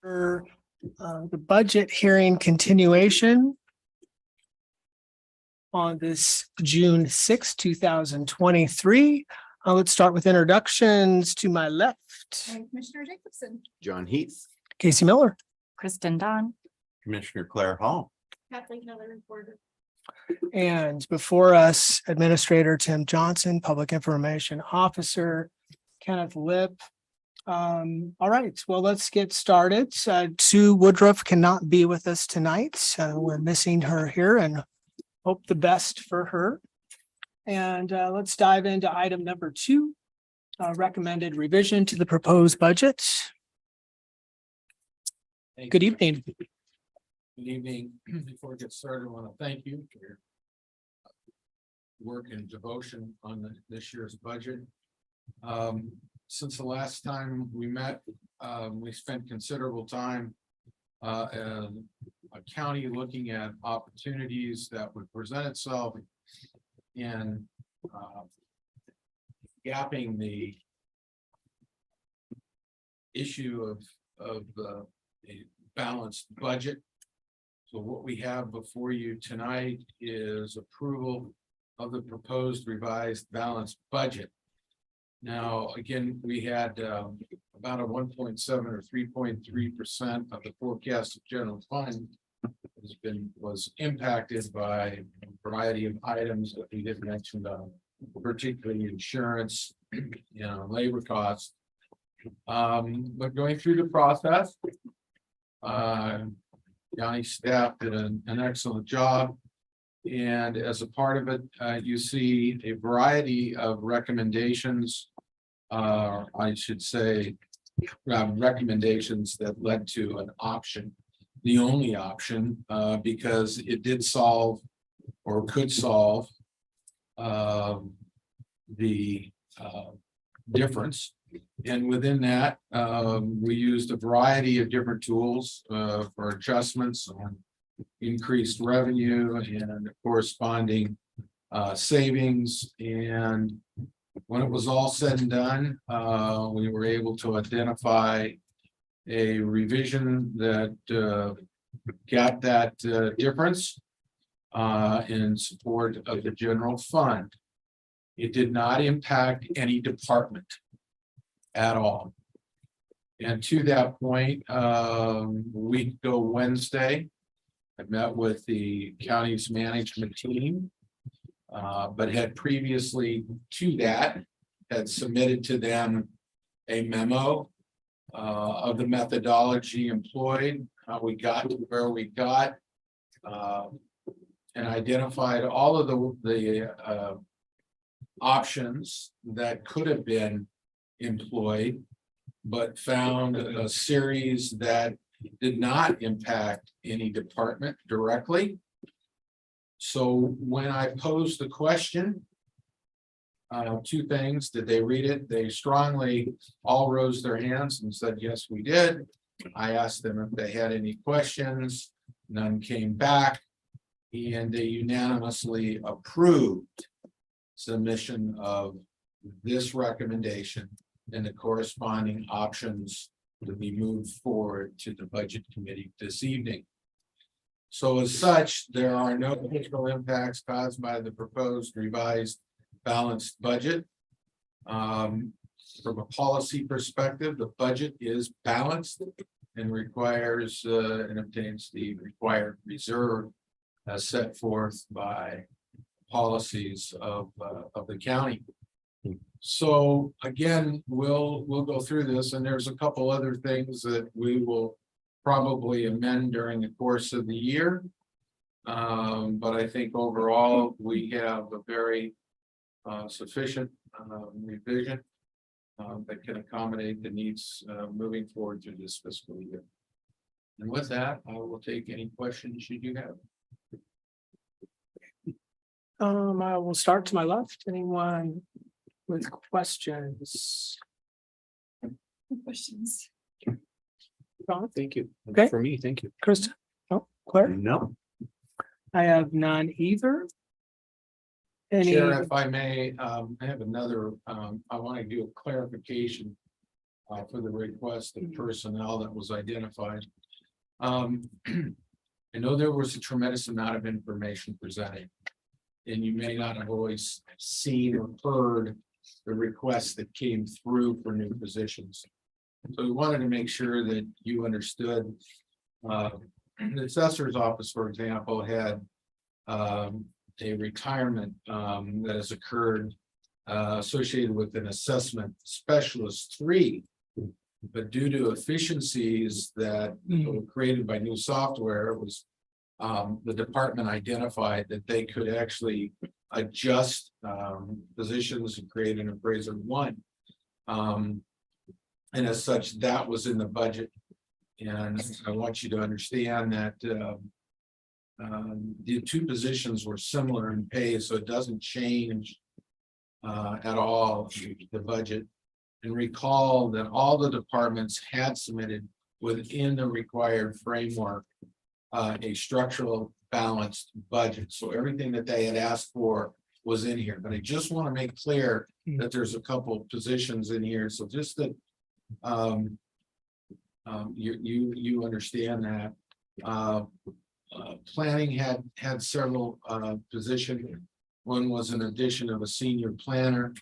For the budget hearing continuation on this June 6, 2023. Let's start with introductions. To my left, Commissioner Jacobson. John Heath, Casey Miller. Kristen Don. Commissioner Claire Hall. Kathleen Miller reporter. And before us, Administrator Tim Johnson, Public Information Officer Kenneth Lip. All right, well, let's get started. Sue Woodruff cannot be with us tonight. So we're missing her here and hope the best for her. And let's dive into item number 2, recommended revision to the proposed budget. Good evening. Good evening. Before we get started, I want to thank you for your work and devotion on this year's budget. Since the last time we met, we spent considerable time as a county looking at opportunities that would present itself in gapping the issue of a balanced budget. So what we have before you tonight is approval of the proposed revised balanced budget. Now, again, we had about a 1.7 or 3.3% of the forecasted general fund was impacted by a variety of items that we did mention, particularly insurance, labor costs. But going through the process, county staff did an excellent job. And as a part of it, you see a variety of recommendations. I should say, recommendations that led to an option, the only option, because it did solve or could solve the difference. And within that, we used a variety of different tools for adjustments on increased revenue and corresponding savings. And when it was all said and done, we were able to identify a revision that got that difference in support of the general fund. It did not impact any department at all. And to that point, week ago Wednesday, I met with the county's management team, but had previously to that had submitted to them a memo of the methodology employed, how we got to where we got, and identified all of the options that could have been employed, but found a series that did not impact any department directly. So when I posed the question, 2 things: did they read it? They strongly all rose their hands and said, yes, we did. I asked them if they had any questions. None came back, and they unanimously approved submission of this recommendation and the corresponding options to be moved forward to the budget committee this evening. So as such, there are no additional impacts caused by the proposed revised balanced budget. From a policy perspective, the budget is balanced and requires and obtains the required reserve as set forth by policies of the county. So again, we'll go through this, and there's a couple other things that we will probably amend during the course of the year. But I think overall, we have a very sufficient revision that can accommodate the needs moving forward through this fiscal year. And with that, I will take any questions you do have. I will start to my left. Anyone with questions? Questions. John? Thank you. Okay. For me, thank you. Kristen? Oh, Claire? No. I have none either. Any? Chair, if I may, I have another, I want to do a clarification for the request of personnel that was identified. I know there was a tremendous amount of information presented. And you may not have always seen or heard the requests that came through for new positions. So we wanted to make sure that you understood. The assessor's office, for example, had a retirement that has occurred associated with an assessment specialist 3. But due to efficiencies that were created by new software, it was the department identified that they could actually adjust positions and create an appraiser 1. And as such, that was in the budget. And I want you to understand that the 2 positions were similar in pay, so it doesn't change at all the budget. And recall that all the departments had submitted within the required framework a structural balanced budget. So everything that they had asked for was in here, but I just want to make clear that there's a couple of positions in here. So just that you understand that planning had several positions. One was an addition of a senior planner.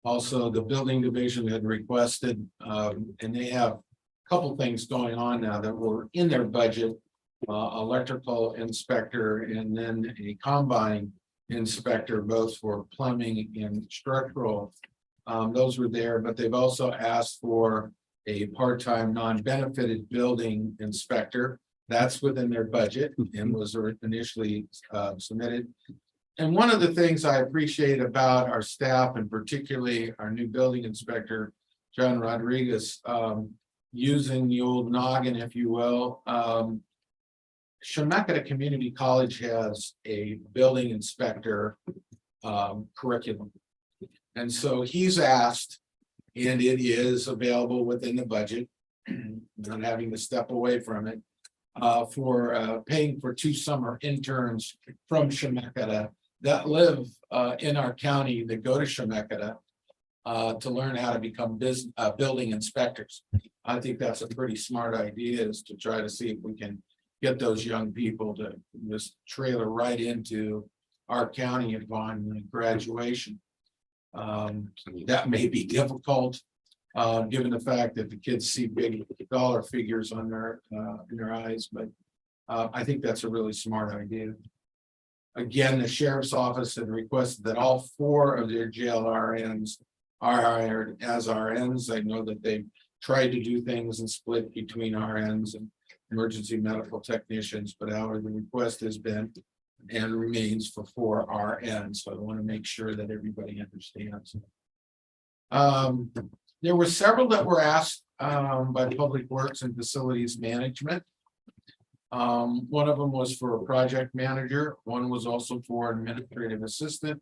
Also, the building division had requested, and they have a couple things going on now that were in their budget. Electrical inspector and then a combine inspector, both for plumbing and structural. Those were there, but they've also asked for a part-time non-benefited building inspector. That's within their budget and was initially submitted. And one of the things I appreciate about our staff and particularly our new building inspector, John Rodriguez, using the old noggin, if you will. Chemeketa Community College has a building inspector curriculum. And so he's asked, and it is available within the budget, not having to step away from it, for paying for 2 summer interns from Chemeketa that live in our county that go to Chemeketa to learn how to become building inspectors. I think that's a pretty smart idea, is to try to see if we can get those young people to just trailer right into our county upon graduation. That may be difficult, given the fact that the kids see big dollar figures on their in their eyes, but I think that's a really smart idea. Again, the sheriff's office had requested that all 4 of their jail RNs are hired as RNs. I know that they've tried to do things and split between RNs and emergency medical technicians, but however, the request has been and remains for 4 RNs. So I want to make sure that everybody understands. There were several that were asked by Public Works and Facilities Management. One of them was for a project manager. One was also for administrative assistant.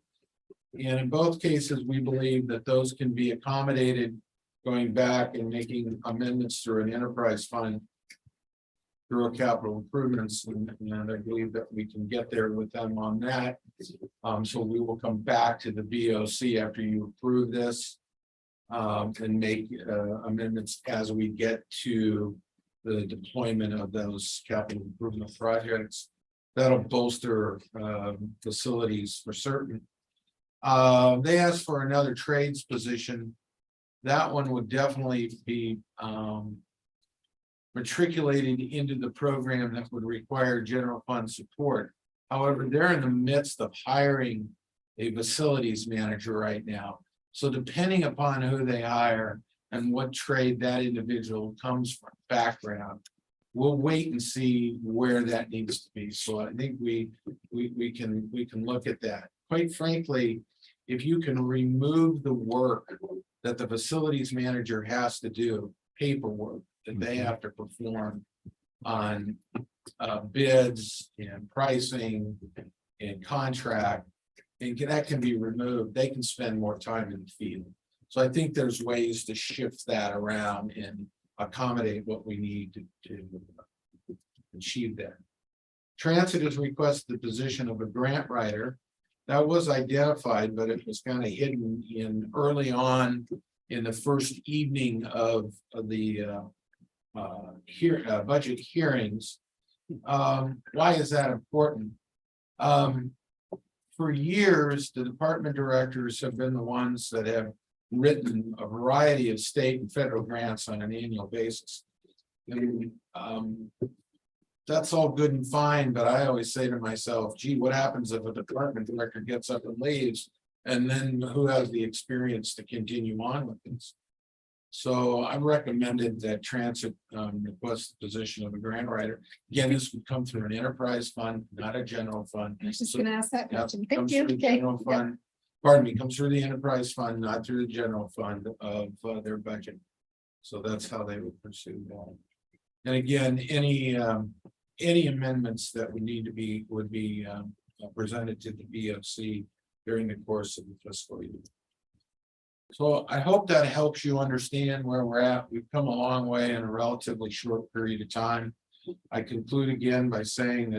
And in both cases, we believe that those can be accommodated going back and making amendments through an enterprise fund through a capital improvements. And I believe that we can get there with them on that. So we will come back to the BOC after you approve this and make amendments as we get to the deployment of those capital improvement projects. That'll bolster facilities for certain. They asked for another trades position. That one would definitely be matriculated into the program that would require general fund support. However, they're in the midst of hiring a facilities manager right now. So depending upon who they hire and what trade that individual comes from, background, we'll wait and see where that needs to be. So I think we can look at that. Quite frankly, if you can remove the work that the facilities manager has to do, paperwork that they have to perform on bids and pricing and contract, and that can be removed, they can spend more time in the field. So I think there's ways to shift that around and accommodate what we need to achieve that. Transit has requested the position of a grant writer. That was identified, but it was kind of hidden in early on in the first evening of the budget hearings. Why is that important? For years, the department directors have been the ones that have written a variety of state and federal grants on an annual basis. And, that's all good and fine, but I always say to myself, gee, what happens if a department director gets up and leaves? And then who has the experience to continue on with this? So I recommended that transit request the position of a grant writer. Again, this would come through an enterprise fund, not a general fund. I was just So- gonna ask that Yeah, question. comes Thank you. through the Okay. general fund. Pardon me, comes through the enterprise fund, not through the general fund of their budget. So that's how they would pursue that. And again, any amendments that would need to be, would be presented to the BOC during the course of the fiscal year. So I hope that helps you understand where we're at. We've come a long way in a relatively short period of time. I conclude again by saying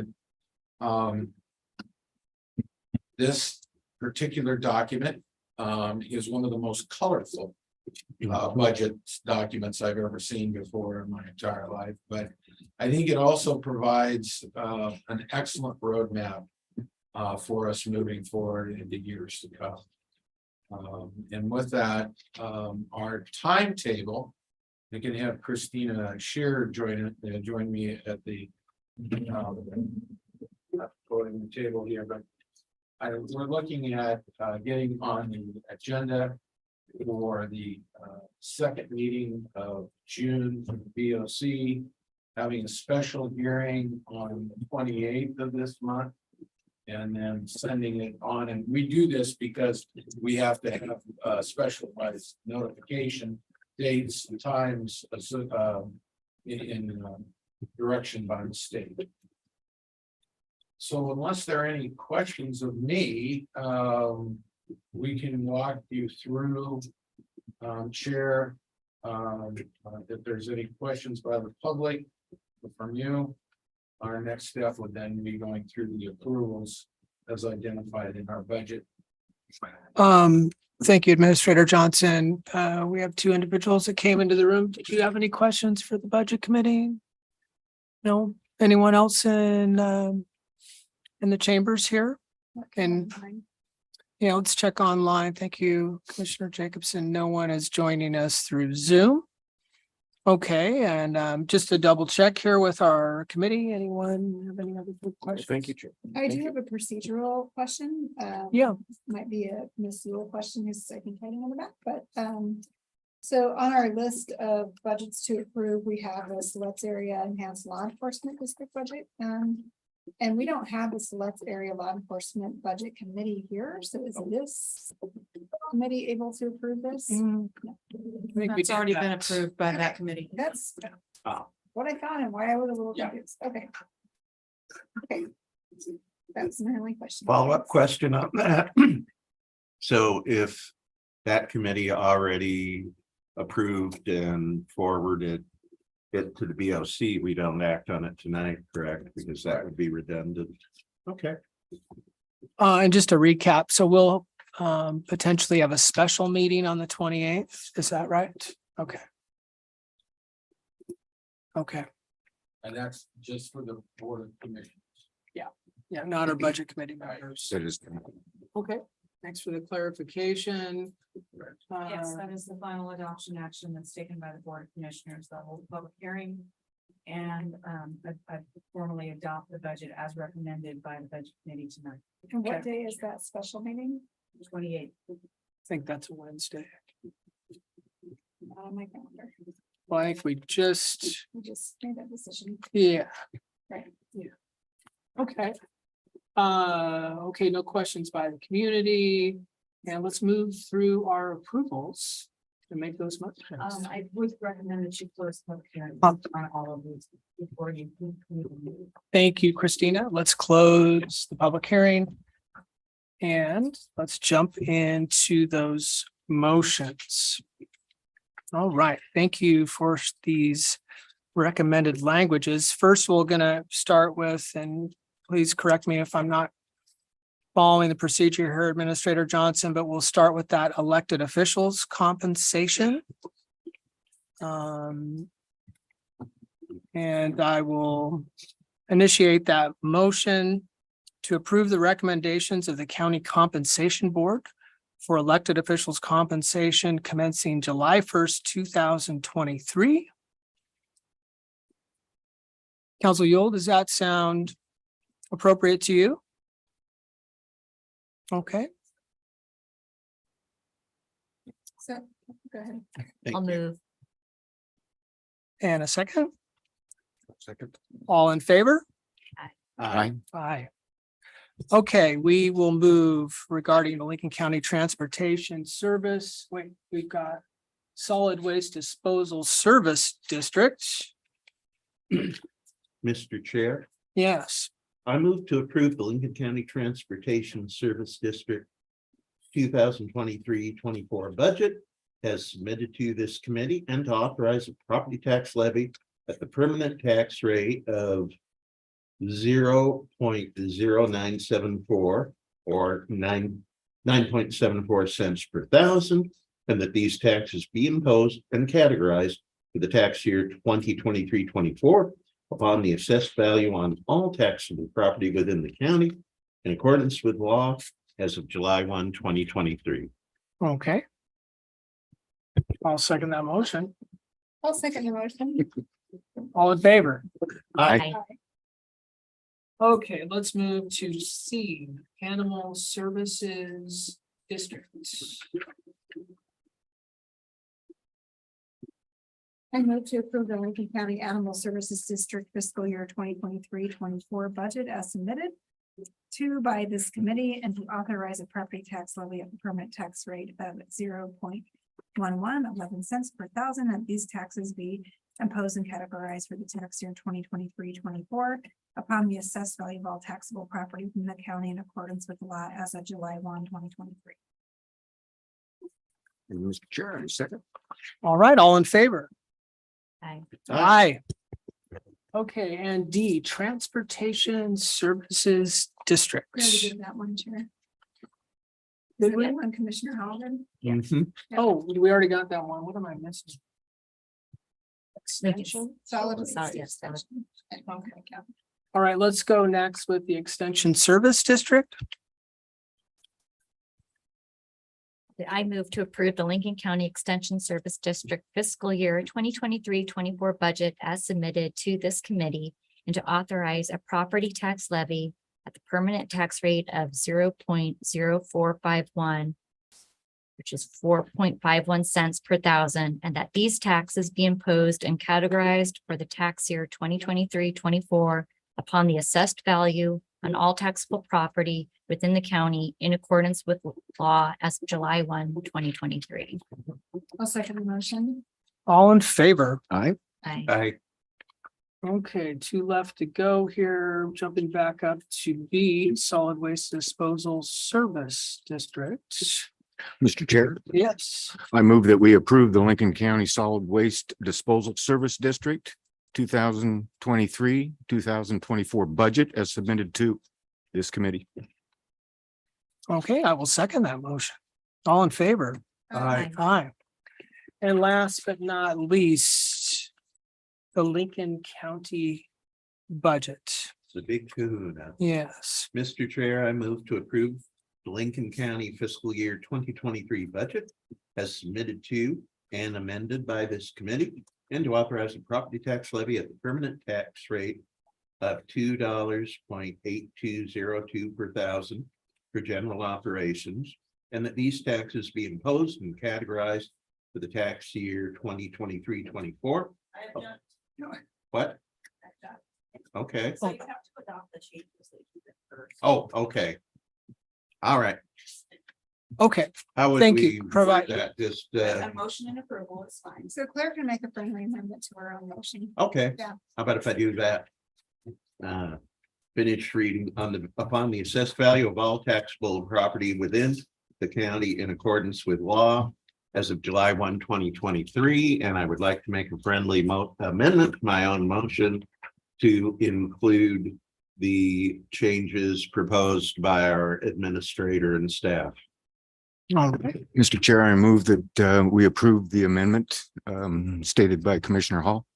that this particular document is one of the most colorful budget documents I've ever seen before in my entire life, but I think it also provides an excellent roadmap for us moving forward in the years to come. And with that, our timetable, I can have Christina Shear join me at the podium table here, but we're looking at getting on the agenda for the second meeting of June for the BOC, having a special hearing on the 28th of this month, and then sending it on. And we do this because we have to have specialized notification dates and times in direction by the state. So unless there are any questions of me, we can walk you through, Chair, if there's any questions by the public from you. Our next step would then be going through the approvals as identified in our budget. Thank you, Administrator Johnson. We have two individuals that came into the room. Did you have any questions for the Budget Committee? No? Anyone else in the chambers here? And yeah, let's check online. Thank you, Commissioner Jacobson. No one is joining us through Zoom. Okay, and just to double check here with our committee, anyone have any other good questions? Thank you, Chair. I do have a procedural question. Yeah. Might be a Ms. Yule question, who's I think hiding in the back, but so on our list of budgets to approve, we have the Siletz Area Enhanced Law Enforcement District budget. And we don't have the Siletz Area Law Enforcement Budget Committee here, so is this committee able to approve this? I think we It's did already that. been approved by that committee. That's Oh. what I thought and why I was a little Yeah. confused. Okay. Okay. That's my only question. Follow-up question on that. So if that committee already approved and forwarded it to the BOC, we don't act on it tonight, correct? Because that would be redundant. Okay. And just to recap, so we'll potentially have a special meeting on the 28th. Is that right? Okay. Okay, And that's just for the Board of Commissioners. yeah, not our Budget Committee members. That is. Okay, thanks for the clarification. Yes, that is the final adoption action that's taken by the Board of Commissioners, the whole public hearing. And I formally adopt the budget as recommended by the Budget Committee tonight, And what day is that special meeting? 28th. I think that's a Wednesday. On my calendar. Well, I think we just, We just made that decision. yeah. Right. Yeah. Okay. Okay, no questions by the community. And let's move through our approvals to make those motions. I would recommend that you close the public hearing Um, on all of these before you. Thank you, Christina. Let's close the public hearing. And let's jump into those motions. All right, thank you for these recommended languages. First, we're gonna start with, and please correct me if I'm not following the procedure here, Administrator Johnson, but we'll start with that elected officials compensation. And I will initiate that motion to approve the recommendations of the County Compensation Board for elected officials' compensation commencing July 1st, 2023. Council Yule, does that sound appropriate to you? Okay, So, go ahead. Thank I'll you. move. and a second. Second. All in favor? Aye. Aye. Okay, we will move regarding the Lincoln County Transportation Service. Wait, we've got Solid Waste Disposal Service District. Mr. Chair, Yes, I move to approve the Lincoln County Transportation Service District 2023-24 budget as submitted to this committee and to authorize a property tax levy at the permanent tax rate of 0.0974 or 9.74 cents per thousand, and that these taxes be imposed and categorized for the tax year 2023-24 upon the assessed value on all taxable property within the county in accordance with law as of July 1, 2023. okay. I'll second that motion. I'll second the motion. All in favor? Aye. Okay, let's move to C, Animal Services District. I move to approve the Lincoln County Animal Services District fiscal year 2023-24 budget as submitted to by this committee and to authorize a property tax levy at the permanent tax rate of 0.1111 cents per thousand, and these taxes be imposed and categorized for the tax year 2023-24 upon the assessed value of all taxable property within the county in accordance with the law as of July 1, 2023. And Mr. Chair, I second. All right, all in favor? Aye. Aye. Okay, and D, Transportation Services District. We already did that one, Chair. Did we? That one, Commissioner Holden. Mhm. Oh, we already got that one. What am I missing? Extension? Solid. Yes, that was- Okay, yeah. All right, let's go next with the Extension Service District. I move to approve the Lincoln County Extension Service District fiscal year 2023-24 budget as submitted to this committee and to authorize a property tax levy at the permanent tax rate of 0.0451, which is 4.51 cents per thousand, and that these taxes be imposed and categorized for the tax year 2023-24 upon the assessed value on all taxable property within the county in accordance with law as of July 1, 2023. I'll second the motion. All in favor? Aye. Aye. Okay, two left to go here. Jumping back up to B, Solid Waste Disposal Service District. Mr. Chair, Yes, I move that we approve the Lincoln County Solid Waste Disposal Service District 2023-2024 budget as submitted to this committee. okay, I will second that motion. All in favor? Aye. Aye. And last but not least, the Lincoln County budget. It's a big kahuna. Yes, Mr. Chair, I move to approve the Lincoln County fiscal year 2023 budget as submitted to and amended by this committee and to authorize a property tax levy at the permanent tax rate of $2.8202 per thousand for general operations, and that these taxes be imposed and categorized for the tax year 2023-24. What? Okay. So you have to adopt the changes that you did first. Oh, okay. All right. okay, How would Thank we you. word Provide- that? Just, A motion and approval is fine. So Claire can make a friendly amendment to her own motion. okay. Yeah. How about if I do that? Finish reading upon the assessed value of all taxable property within the county in accordance with law as of July 1, 2023, and I would like to make a friendly amendment to my own motion to include the changes proposed by our administrator and staff. All right, Mr. Chair, I move that we approve the amendment stated by Commissioner Hall.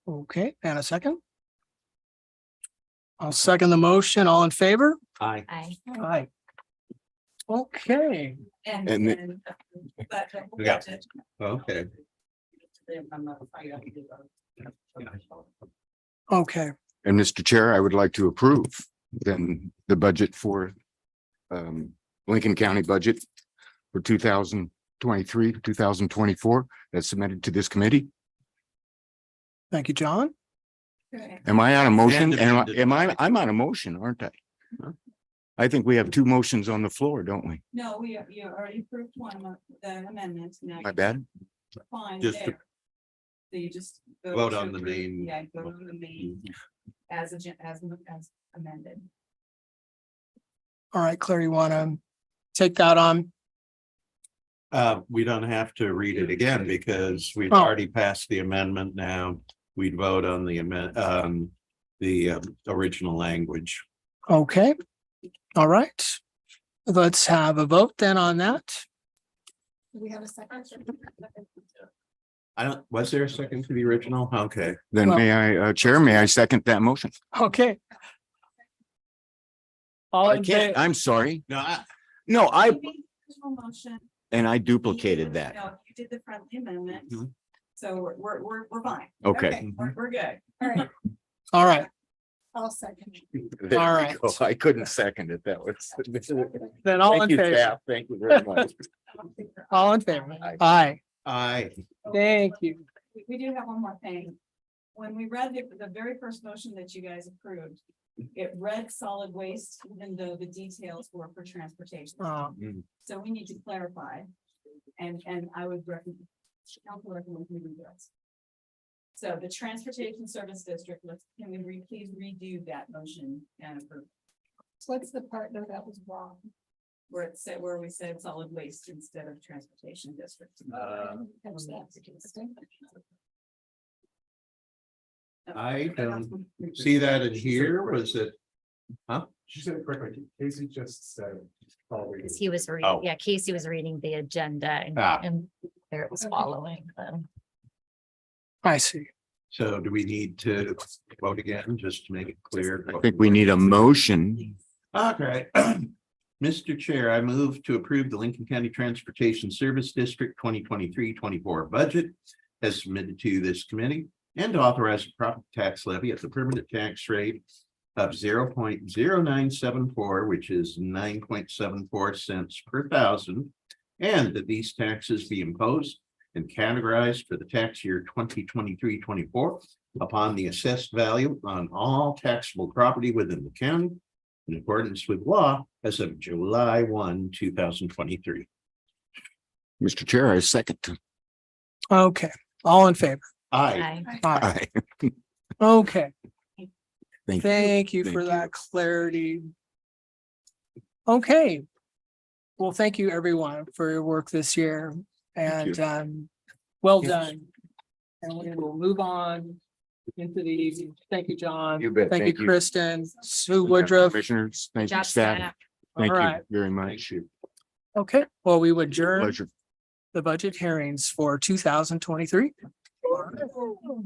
okay, and a second? I'll second the motion. All in favor? Aye. Aye. Aye. Okay, And And the- then, but the Yeah. budget. Okay. okay, And Mr. Chair, I would like to approve then the budget for Lincoln County budget for 2023, 2024 that's submitted to this committee. thank you, John. Okay. Am I on a motion? And I'm on a motion, aren't I? I think we have two motions on the floor, don't we? No, you already approved one of the amendments. Now My you're bad. Fine Just to- there. So you just. Vote to on the approve- main- Yeah, vote on the main as amended. All right, Claire, you want to take that on? We don't have to read it again because we've Oh. already passed the amendment now. We'd vote on the original language. Okay, all right. Let's have a vote then on that. Do we have a second? Was there a second to the original? Okay. Then Well- may I, Chair, may I second that motion? Okay. All I in can't, fa- I'm sorry. No, No, You made the original motion. and I You duplicated did- that. No, you did the friendly amendment. Mhm. So we're fine. Okay. We're good. All right, All right, I'll second. There we All right. go. I couldn't second it. That was. then all in Thank you, favor, staff. Thank you very much. all in favor. Aye. Aye, I, thank you. We do have one more thing. When we read the very first motion that you guys approved, it read solid waste, even though the details were for transportation. So we need to clarify. And I would recommend, council recommends we do this. So the Transportation Service District, can we please redo that motion and approve? So what's the part though that was wrong? Where we said solid waste instead of transportation district. Catch that. I don't see that in here. Was it? She said it correctly. Casey just said. Because he was Oh. reading, yeah, Casey was reading the agenda Ah. and there it was following them. I see. So do we need to vote again, just to make it clear? I think we need a motion. Okay. Mr. Chair, I move to approve the Lincoln County Transportation Service District 2023-24 budget as submitted to this committee and to authorize a property tax levy at the permanent tax rate of 0.0974, which is 9.74 cents per thousand, and that these taxes be imposed and categorized for the tax year 2023-24 upon the assessed value on all taxable property within the county in accordance with law as of July 1, 2023. Mr. Chair, I second. Okay, all in favor. Aye. Aye. Aye. Aye. Okay, Thank you. thank you Thank for you. that clarity. Okay. Well, thank you everyone for your work this year and well done. And we will move on into the evening. Thank you, John. You bet. Thank you, Thank you. Kristen, Sue Woodruff. Commissioners, thank you, Job staff. staff. Thank All you right. very much. Okay, well, we would adjourn Pleasure. the budget hearings for 2023.